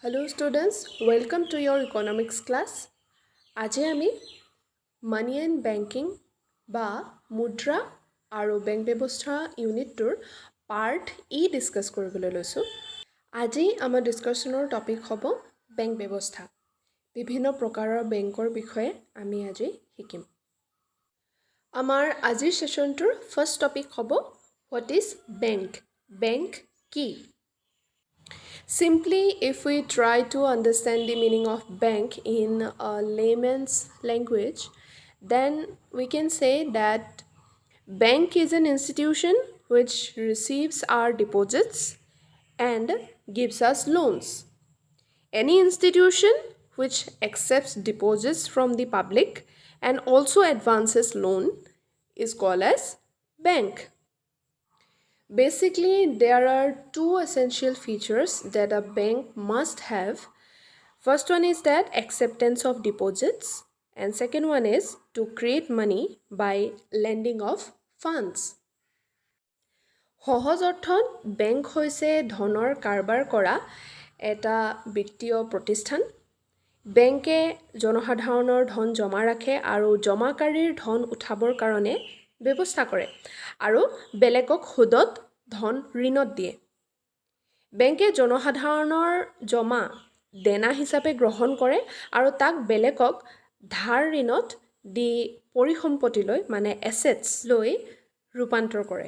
Hello students, welcome to your economics class. আজি আমি মানি and banking বা মুদ্ৰা আৰু বেংক ব্যৱস্থা ইউনিটটোৰ পাৰ্ট ডিছকাছ কৰিবলৈ লৈছোঁ। আজি আমাৰ ডিছকাশ্যনৰ টপিক হ'ব বেংক ব্যৱস্থা। বিভিন্ন প্ৰকাৰৰ বেংকৰ বিষয়ে আমি আজি শিকিম। আমাৰ আজিৰ ছেশ্যনটোৰ ফাৰ্ষ্ট টপিক হ'ব হোৱাট ইজ বেংক? বেংক কি? Simply, if we try to understand the meaning of bank in a layman's language, then we can say that bank is an institution which receives our deposits and gives us loans. Any institution which accepts deposits from the public and also advances loan is called as bank. Basically, there are two essential features that a bank must have. First one is that acceptance of deposits, and second one is to create money by lending of funds. সহজ অৰ্থত bank হৈছে ধনৰ কাৰবাৰ কৰা এটা বিত্তীয় প্ৰতিষ্ঠান। বেংকে জনসাধাৰণৰ ধন জমা ৰাখে আৰু জমাকাৰীৰ ধন উঠাবৰ কাৰণে ব্যৱস্থা কৰে আৰু বেলেগক সুদত ধন ঋণত দিয়ে। বেংকে জনসাধাৰণৰ জমা দেনা হিচাপে গ্ৰহণ কৰে আৰু তাক বেলেগক ধাৰ ঋণত দি পৰিসম্পত্তিলৈ মানে এছেটছ লৈ ৰূপান্তৰ কৰে।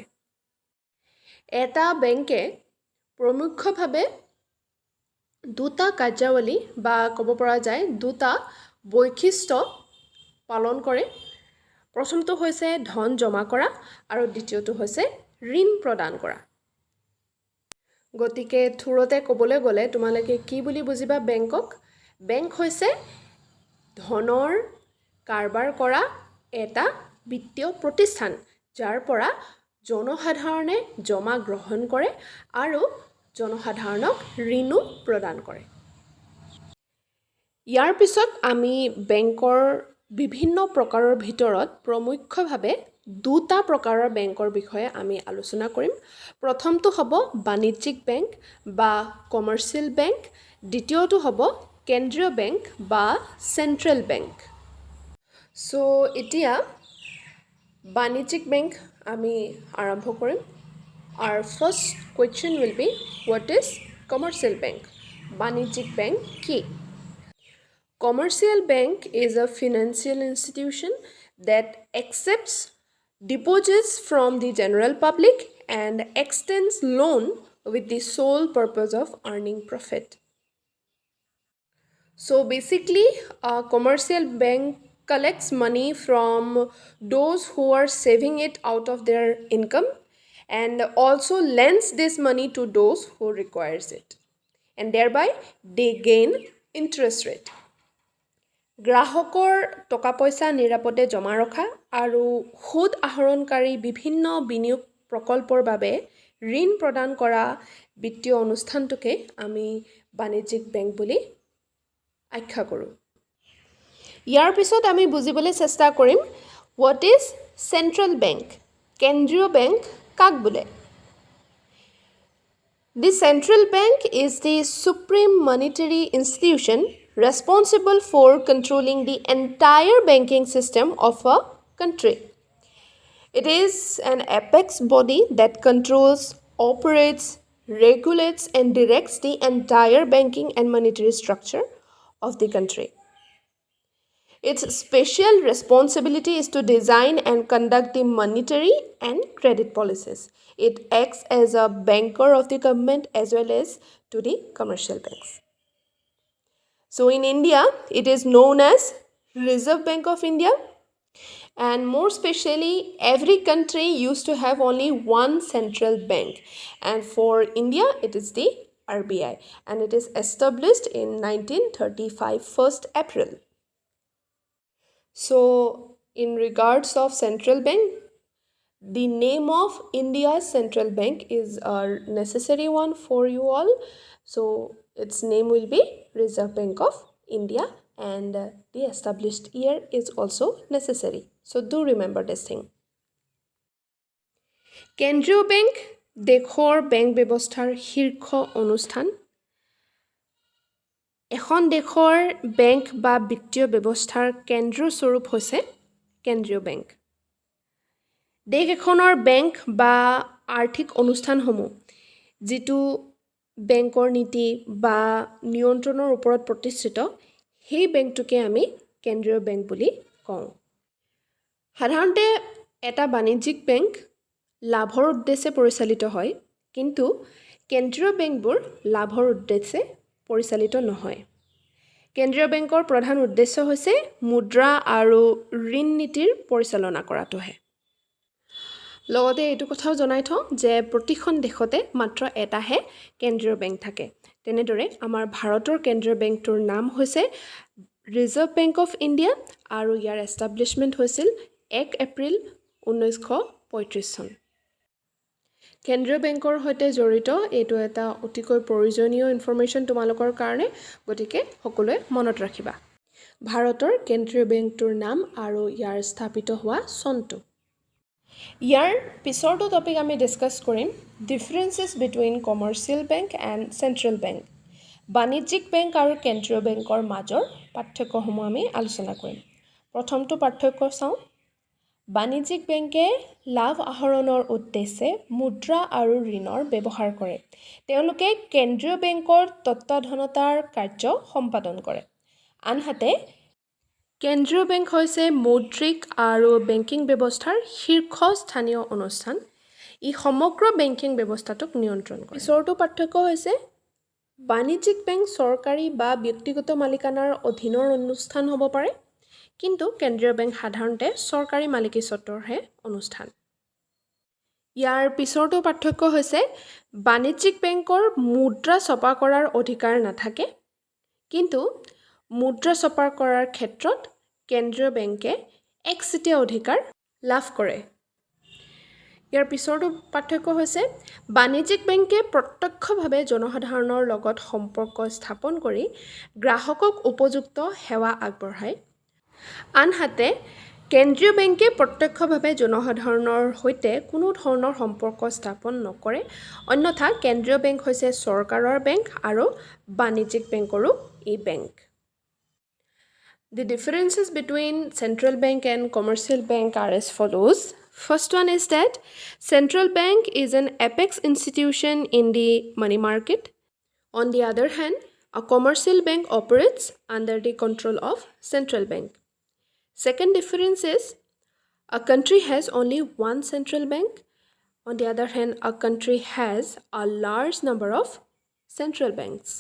এটা বেংকে প্ৰমুখ্যভাৱে দুটা কাৰ্যাৱলী বা ক'ব পৰা যায় দুটা বৈশিষ্ট্য পালন কৰে। প্ৰথমটো হৈছে ধন জমা কৰা আৰু দ্বিতীয়টো হৈছে ঋণ প্ৰদান কৰা। গতিকে থুৰতে ক'বলৈ গ'লে তোমালোকে কি বুলি বুজিবা বেংকক? বেংক হৈছে ধনৰ কাৰবাৰ কৰা এটা বিত্তীয় প্ৰতিষ্ঠান যাৰ পৰা জনসাধাৰণে জমা গ্ৰহণ কৰে আৰু জনসাধাৰণক ঋণো প্ৰদান কৰে। ইয়াৰ পিছত আমি বেংকৰ বিভিন্ন প্ৰকাৰৰ ভিতৰত প্ৰমুখ্যভাৱে দুটা প্ৰকাৰৰ বেংকৰ বিষয়ে আমি আলোচনা কৰিম। প্ৰথমটো হ'ব বাণিজ্যিক বেংক বা কমাৰ্চিয়েল বেংক, দ্বিতীয়টো হ'ব কেন্দ্ৰীয় বেংক বা চেণ্ট্ৰেল বেংক। চ' এতিয়া বাণিজ্যিক বেংক আমি আৰম্ভ কৰিম। Our first question will be what is commercial bank? বাণিজ্যিক বেংক কি? Commercial bank is a financial institution that accepts deposits from the general public and extends loan with the sole purpose of earning profit. So basically, a commercial bank collects money from those who are saving it out of their income and also lends this money to those who requires it. And thereby, they gain interest rate. গ্ৰাহকৰ টকা পইচা নিৰাপদে জমা ৰখা আৰু সুদ আহৰণকাৰী বিভিন্ন বিনিয়োগ প্ৰকল্পৰ বাবে ঋণ প্ৰদান কৰা বিত্তীয় অনুষ্ঠানটোকে আমি বাণিজ্যিক বেংক বুলি আখ্যা কৰোঁ। ইয়াৰ পিছত আমি বুজিবলৈ চেষ্টা কৰিম হোৱাট ইজ চেণ্ট্ৰেল বেংক? কেন্দ্ৰীয় বেংক কাক বোলে? The central bank is the supreme monetary institution responsible for controlling the entire banking system of a country. It is an apex body that controls, operates, regulates, and directs the entire banking and monetary structure of the country. Its special responsibility is to design and conduct the monetary and credit policies. It acts as a banker of the government as well as to the commercial banks. So in India, it is known as Reserve Bank of India. And more specially, every country used to have only one central bank. And for India, it is the RBI. And it is established in 1935, 1st April. So in regards of central bank, the name of India's central bank is a necessary one for you all. So its name will be Reserve Bank of India and the established year is also necessary. So do remember this thing. কেন্দ্ৰীয় bank দেশৰ bank ব্যৱস্থাৰ শীৰ্ষ অনুষ্ঠান। এখন দেশৰ bank বা বিত্তীয় ব্যৱস্থাৰ কেন্দ্ৰস্বৰূপ হৈছে কেন্দ্ৰীয় বেংক। দেশ এখনৰ বেংক বা আৰ্থিক অনুষ্ঠানসমূহ যিটো বেংকৰ নীতি বা নিয়ন্ত্ৰণৰ ওপৰত প্ৰতিষ্ঠিত, সেই বেংকটোকে আমি কেন্দ্ৰীয় বেংক বুলি কওঁ। সাধাৰণতে এটা বাণিজ্যিক বেংক লাভৰ উদ্দেশ্যে পৰিচালিত হয়, কিন্তু কেন্দ্ৰীয় বেংকবোৰ লাভৰ উদ্দেশ্যে পৰিচালিত নহয়। কেন্দ্ৰীয় বেংকৰ প্ৰধান উদ্দেশ্য হৈছে মুদ্ৰা আৰু ঋণ নীতিৰ পৰিচালনা কৰাটোহে। লগতে এইটো কথাও জনাই থওঁ যে প্ৰতিখন দেশতে মাত্ৰ এটাহে কেন্দ্ৰীয় বেংক থাকে। তেনেদৰে আমাৰ ভাৰতৰ কেন্দ্ৰীয় বেংকটোৰ নাম হৈছে ৰিজাৰ্ভ বেংক অফ ইণ্ডিয়া আৰু ইয়াৰ এষ্টাব্লিছমেণ্ট হৈছিল 1 এপ্ৰিল 1935 চন। কেন্দ্ৰীয় বেংকৰ সৈতে জড়িত এইটো এটা অতিকৈ প্ৰয়োজনীয় ইনফৰমেশ্যন তোমালোকৰ কাৰণে, গতিকে সকলোৱে মনত ৰাখিবা। ভাৰতৰ কেন্দ্ৰীয় বেংকটোৰ নাম আৰু ইয়াৰ স্থাপিত হোৱা চনটো। ইয়াৰ পিছৰটো টপিক আমি ডিছকাছ কৰিম differences between commercial bank and central bank. বাণিজ্যিক বেংক আৰু কেন্দ্ৰীয় বেংকৰ মাজৰ পাৰ্থক্যসমূহ আমি আলোচনা কৰিম। প্ৰথমটো পাৰ্থক্য চাওঁ। বাণিজ্যিক বেংকে লাভ আহৰণৰ উদ্দেশ্যে মুদ্ৰা আৰু ঋণৰ ব্যৱহাৰ কৰে। তেওঁলোকে কেন্দ্ৰীয় বেংকৰ তত্ত্বাৱধানতাৰ কাৰ্য সম্পাদন কৰে। আনহাতে কেন্দ্ৰীয় বেংক হৈছে মৌদ্ৰিক আৰু বেংকিং ব্যৱস্থাৰ শীৰ্ষস্থানীয় অনুষ্ঠান। ই সমগ্ৰ বেংকিং ব্যৱস্থাটোক নিয়ন্ত্ৰণ কৰে। পিছৰটো পাৰ্থক্য হৈছে বাণিজ্যিক বেংক চৰকাৰী বা ব্যক্তিগত মালিকানাৰ অধীনৰ অনুষ্ঠান হ'ব পাৰে, কিন্তু কেন্দ্ৰীয় বেংক সাধাৰণতে চৰকাৰী মালিকীস্বত্বৰহে অনুষ্ঠান। ইয়াৰ পিছৰটো পাৰ্থক্য হৈছে বাণিজ্যিক বেংকৰ মুদ্ৰা ছপা কৰাৰ অধিকাৰ নাথাকে, কিন্তু মুদ্ৰা ছপা কৰাৰ ক্ষেত্ৰত কেন্দ্ৰীয় বেংকে একচেটিয়া অধিকাৰ লাভ কৰে। ইয়াৰ পিছৰটো পাৰ্থক্য হৈছে বাণিজ্যিক বেংকে প্ৰত্যক্ষভাৱে জনসাধাৰণৰ লগত সম্পৰ্ক স্থাপন কৰি গ্ৰাহকক উপযুক্ত সেৱা আগবঢ়ায়। আনহাতে কেন্দ্ৰীয় বেংকে প্ৰত্যক্ষভাৱে জনসাধাৰণৰ সৈতে কোনো ধৰণৰ সম্পৰ্ক স্থাপন নকৰে। অন্যথা কেন্দ্ৰীয় বেংক হৈছে চৰকাৰৰ বেংক আৰু বাণিজ্যিক বেংকৰো ই bank. The differences between central bank and commercial bank are as follows. First one is that central bank is an apex institution in the money market. On the other hand, a commercial bank operates under the control of central bank. Second difference is a country has only one central bank. On the other hand, a country has a large number of central banks.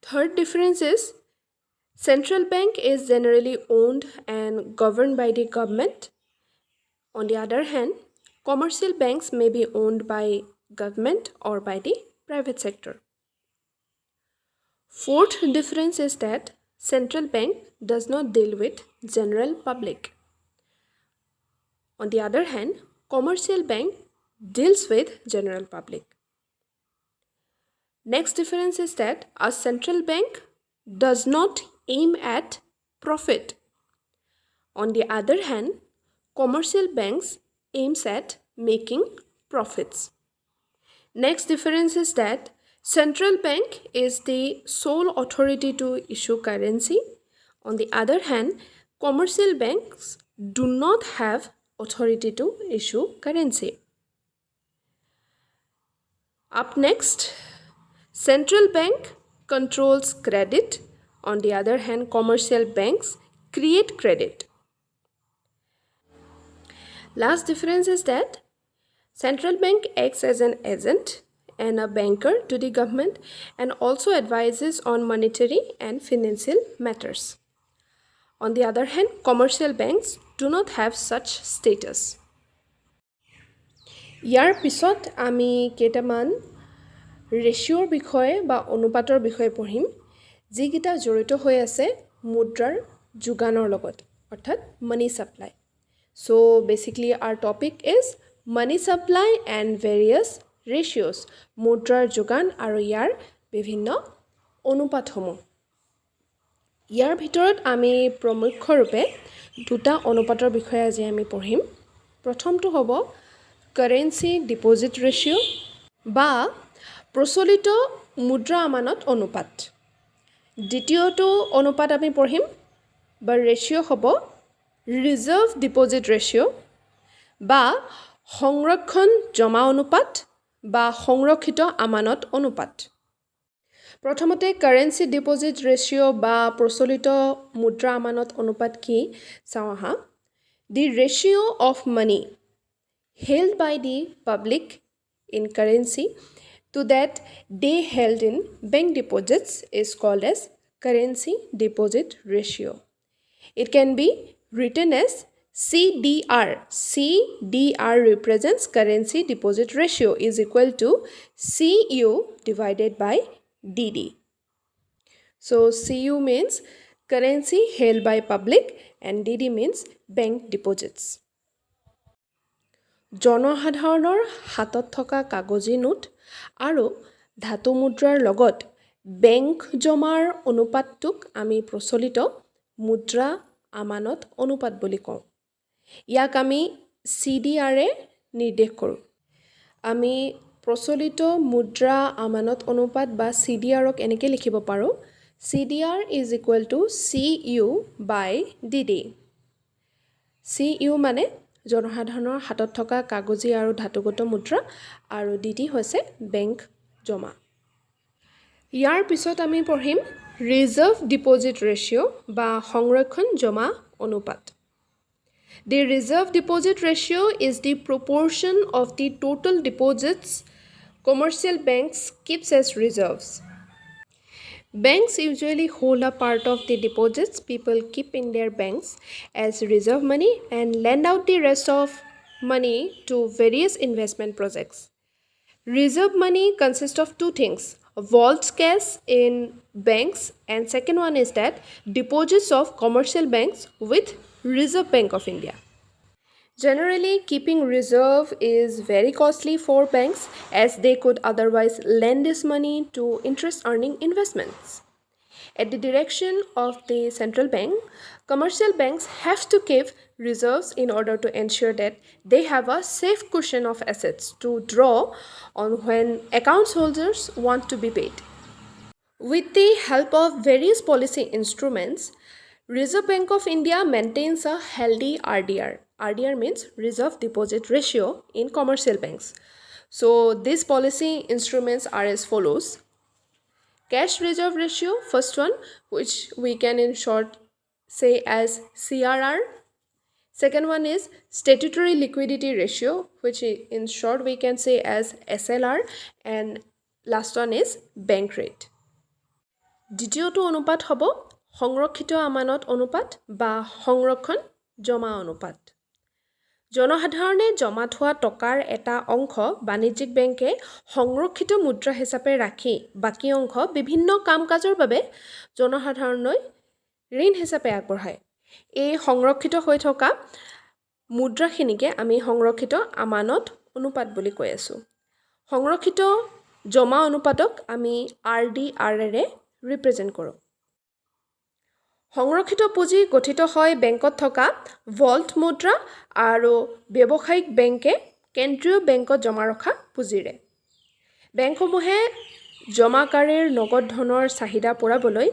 Third difference is central bank is generally owned and governed by the government. On the other hand, commercial banks may be owned by government or by the private sector. Fourth difference is that central bank does not deal with general public. On the other hand, commercial bank deals with general public. Next difference is that a central bank does not aim at profit. On the other hand, commercial banks aims at making profits. Next difference is that central bank is the sole authority to issue currency. On the other hand, commercial banks do not have authority to issue currency. Up next, central bank controls credit. On the other hand, commercial banks create credit. Last difference is that central bank acts as an agent and a banker to the government and also advises on monetary and financial matters. On the other hand, commercial banks do not have such status. ইয়াৰ পিছত আমি কেইটামান ৰেচিঅ'ৰ বিষয়ে বা অনুপাতৰ বিষয়ে পঢ়িম, যিকেইটা জড়িত হৈ আছে মুদ্ৰাৰ যোগানৰ লগত, অৰ্থাৎ মানি supply. So basically our topic is money supply and various ratios, মুদ্ৰাৰ যোগান আৰু ইয়াৰ বিভিন্ন অনুপাতসমূহ। ইয়াৰ ভিতৰত আমি প্ৰমুখ্যৰূপে দুটা অনুপাতৰ বিষয়ে আজি আমি পঢ়িম। প্ৰথমটো হ'ব কাৰেঞ্চি ডিপজিট ৰেচিঅ' বা প্ৰচলিত মুদ্ৰা আমানত অনুপাত। দ্বিতীয়টো অনুপাত আমি পঢ়িম বা ৰেচিঅ' হ'ব ৰিজাৰ্ভ ডিপ'জিট ৰেচিঅ' বা সংৰক্ষণ জমা অনুপাত বা সংৰক্ষিত আমানত অনুপাত। প্ৰথমতে কাৰেঞ্চি ডিপ'জিট ৰেচিঅ' বা প্ৰচলিত মুদ্ৰা আমানত অনুপাত কি চাওঁ আহা। The ratio' of money held by the public in currency to that they held in bank deposits is called as currency deposit ratio. It can be written as CDR. CDR represents currency deposit ratio is equal to CU divided by DD. So CU means currency held by public and DD means bank deposits. জনসাধাৰণৰ হাতত থকা কাগজী note আৰু ধাতু মুদ্ৰাৰ লগত bank জমাৰ অনুপাতটোক আমি প্ৰচলিত মুদ্ৰা আমানত অনুপাত বুলি কওঁ। ইয়াক আমি CDRে নিৰ্দেশ কৰোঁ। আমি প্ৰচলিত মুদ্ৰা আমানত অনুপাত বা CDRক এনেকৈ লিখিব পাৰোঁ। CDR is equal to CU by DD. CU মানে জনসাধাৰণৰ হাতত থকা কাগজী আৰু ধাতুগত মুদ্ৰা আৰু DD হৈছে বেংক জমা। ইয়াৰ পিছত আমি পঢ়িম ৰিজাৰ্ভ ডিপ'জিট ৰেচিঅ' বা সংৰক্ষণ জমা অনুপাত। The reserve deposit ratio is the proportion of the total deposits commercial banks keeps as reserves. Banks usually hold a part of the deposits people keep in their banks as reserve money and lend out the rest of money to various investment projects. Reserve money consists of two things, vault cash in banks, and second one is that deposits of commercial banks with Reserve Bank of India. Generally, keeping reserve is very costly for banks as they could otherwise lend this money to interest-earning investments. At the direction of the central bank, commercial banks have to keep reserves in order to ensure that they have a safe cushion of assets to draw on when account holders want to be paid. With the help of various policy instruments, Reserve Bank of India maintains a healthy RDR. RDR means Reserve Deposit Ratio in commercial banks. So these policy instruments are as follows. Cash Reserve Ratio, first one, which we can in short say as CRR. Second one is Statutory Liquidity Ratio, which in short we can say as SLR. And last one is Bank Rate. দ্বিতীয়টো অনুপাত হ'ব সংৰক্ষিত আমানত অনুপাত বা সংৰক্ষণ জমা অনুপাত। জনসাধাৰণে জমা থোৱা টকাৰ এটা অংশ বাণিজ্যিক বেংকে সংৰক্ষিত মুদ্ৰা হিচাপে ৰাখি বাকী অংশ বিভিন্ন কাম কাজৰ বাবে জনসাধাৰণলৈ ঋণ হিচাপে আগবঢ়ায়। এই সংৰক্ষিত হৈ থকা মুদ্ৰাখিনিকে আমি সংৰক্ষিত আমানত অনুপাত বুলি কৈ আছোঁ। সংৰক্ষিত জমা অনুপাতক আমি RDRৰে ৰিপ্ৰেজেণ্ট কৰোঁ। সংৰক্ষিত পুঁজি গঠিত হয় বেংকত থকা ভল্ট মুদ্ৰা আৰু ব্যৱসায়িক বেংকে কেন্দ্ৰীয় বেংকত জমা ৰখা পুঁজিৰে। বেংকসমূহে জমাকাৰীৰ নগদ ধনৰ চাহিদা পূৰাবলৈ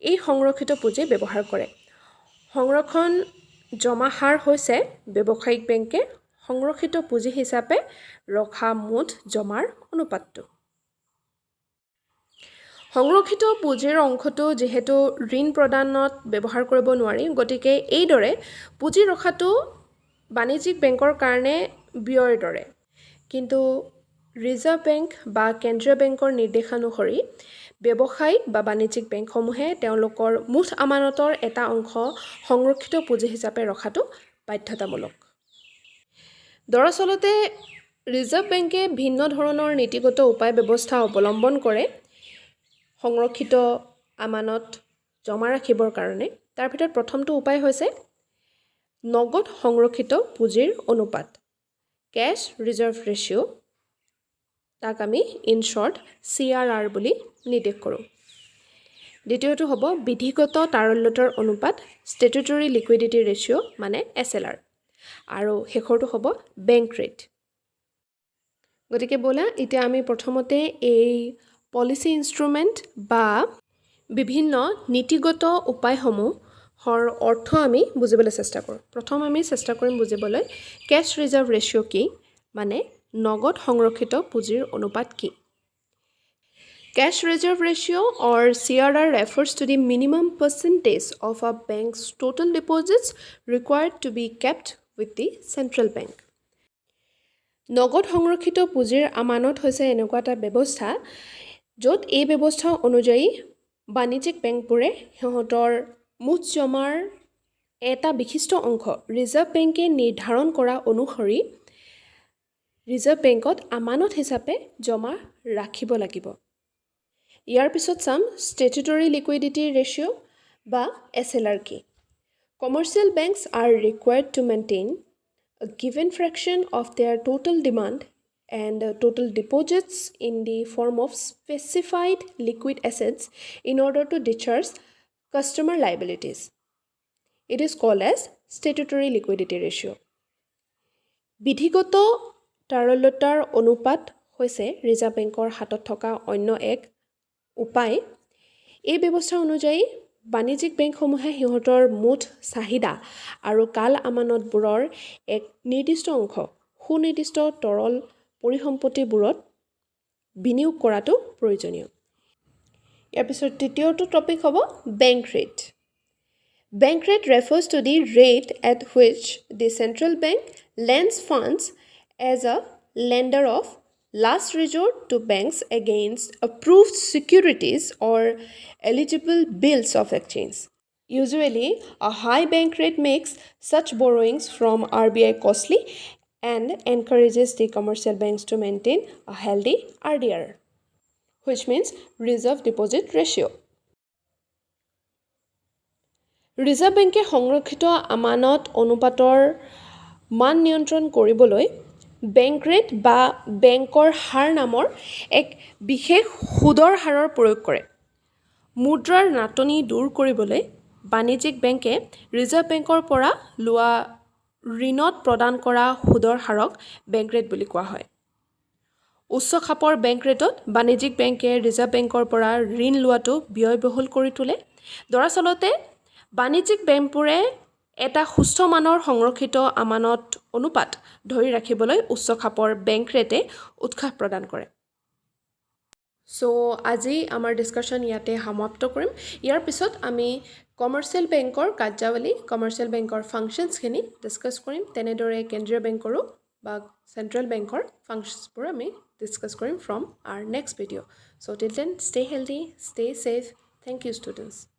এই সংৰক্ষিত পুঁজি ব্যৱহাৰ কৰে। সংৰক্ষণ জমা হাৰ হৈছে ব্যৱসায়িক বেংকে সংৰক্ষিত পুঁজি হিচাপে ৰখা মুঠ জমাৰ অনুপাতটো। সংৰক্ষিত পুঁজিৰ অংশটো যিহেতু ঋণ প্ৰদানত ব্যৱহাৰ কৰিব নোৱাৰি, গতিকে এইদৰে পুঁজি ৰখাটো বাণিজ্যিক বেংকৰ কাৰণে ব্যয়ৰ দৰে। কিন্তু ৰিজাৰ্ভ বেংক বা কেন্দ্ৰীয় বেংকৰ নিৰ্দেশানুসৰি ব্যৱসায়িক বা বাণিজ্যিক বেংকসমূহে তেওঁলোকৰ মুঠ আমানতৰ এটা অংশ সংৰক্ষিত পুঁজি হিচাপে ৰখাটো বাধ্যতামূলক। দৰাচলতে ৰিজাৰ্ভ বেংকে ভিন্ন ধৰণৰ নীতিগত উপায় ব্যৱস্থা অৱলম্বন কৰে সংৰক্ষিত আমানত জমা ৰাখিবৰ কাৰণে। তাৰ ভিতৰত প্ৰথমটো উপায় হৈছে নগদ সংৰক্ষিত পুঁজিৰ অনুপাত, কেছ ৰিজাৰ্ভ ৰেচিঅ', তাক আমি ইন শ্বৰ্ট CRR বুলি নিৰ্দেশ কৰোঁ। দ্বিতীয়টো হ'ব বিধিগত তাৰল্যতাৰ অনুপাত, ষ্টেটুটৰী লিকুইডিটি ৰেচিঅ' মানে SLR, আৰু শেষৰটো হ'ব বেংক ৰেট। গতিকে ব'লা এতিয়া আমি প্ৰথমতে এই পলিচি ইনষ্ট্ৰুমেণ্ট বা বিভিন্ন নীতিগত উপায়সমূহৰ অৰ্থ আমি বুজিবলৈ চেষ্টা কৰোঁ। প্ৰথম আমি চেষ্টা কৰিম বুজিবলৈ কেছ ৰিজাৰ্ভ ৰেচিঅ' কি, মানে নগদ সংৰক্ষিত পুঁজিৰ অনুপাত কি। Cash reserve ratio or CRR refers to the minimum percentage of a bank's total deposits required to be kept with the central bank. নগদ সংৰক্ষিত পুঁজিৰ আমানত হৈছে এনেকুৱা এটা ব্যৱস্থা য'ত এই ব্যৱস্থা অনুযায়ী বাণিজ্যিক বেংকবোৰে সিহঁতৰ মুঠ জমাৰ এটা বিশিষ্ট অংশ ৰিজাৰ্ভ বেংকে নিৰ্ধাৰণ কৰা অনুসৰি ৰিজাৰ্ভ বেংকত আমানত হিচাপে জমা ৰাখিব লাগিব। ইয়াৰ পিছত চাম ষ্টেটুটৰী লিকুইডিটি ৰেচিঅ' বা SLR কি। Commercial banks are required to maintain a given fraction of their total demand and total deposits in the form of specified liquid assets in order to discharge customer liabilities. It is called as statutory liquidity ratio. বিধিগত তাৰল্যতাৰ অনুপাত হৈছে reserve বেংকৰ হাতত থকা অন্য এক উপায়। এই ব্যৱস্থা অনুযায়ী বাণিজ্যিক বেংকসমূহে সিহঁতৰ মুঠ চাহিদা আৰু কাল আমানতবোৰৰ এক নিৰ্দিষ্ট অংশ সুনিৰ্দিষ্ট তৰল পৰিসম্পত্তিবোৰত বিনিয়োগ কৰাটো প্ৰয়োজনীয়। ইয়াৰ পিছত তৃতীয়টো টপিক হ'ব bank rate. Bank rate refers to the rate at which the central bank lends funds as a lender of last resort to banks against approved securities or eligible bills of exchange. Usually, a high bank rate makes such borrowings from RBI costly and encourages the commercial banks to maintain a healthy RDR, which means reserve deposit ratio. Reserve বেংকে সংৰক্ষিত আমানত অনুপাতৰ মান নিয়ন্ত্ৰণ কৰিবলৈ bank rate বা বেংকৰ হাৰ নামৰ এক বিশেষ সুদৰ হাৰৰ প্ৰয়োগ কৰে। মুদ্ৰাৰ নাটনি দূৰ কৰিবলৈ বাণিজ্যিক বেংকে ৰিজাৰ্ভ বেংকৰ পৰা লোৱা ঋণত প্ৰদান কৰা সুদৰ হাৰক বেংক ৰেট বুলি কোৱা হয়। উচ্চ খাপৰ বেংক ৰেটত বাণিজ্যিক বেংকে ৰিজাৰ্ভ বেংকৰ পৰা ঋণ লোৱাটো ব্যয়বহুল কৰি তোলে। দৰাচলতে বাণিজ্যিক বেংকবোৰে এটা সুস্থ মানৰ সংৰক্ষিত আমানত অনুপাত ধৰি ৰাখিবলৈ উচ্চ খাপৰ বেংক ৰেটে উৎসাহ প্ৰদান কৰে। চ' আজি আমাৰ ডিছকাশ্যন ইয়াতে সমাপ্ত কৰিম। ইয়াৰ পিছত আমি কমাৰ্চিয়েল বেংকৰ কাৰ্যাৱলী কমাৰ্চিয়েল বেংকৰ ফাংচনছখিনি ডিছকাছ কৰিম। তেনেদৰে কেন্দ্ৰীয় বেংকৰো বা চেণ্ট্ৰেল বেংকৰ ফাংচনছবোৰ আমি ডিছকাছ কৰিম from our next video'. So' till then stay healthy, stay safe. Thank you students.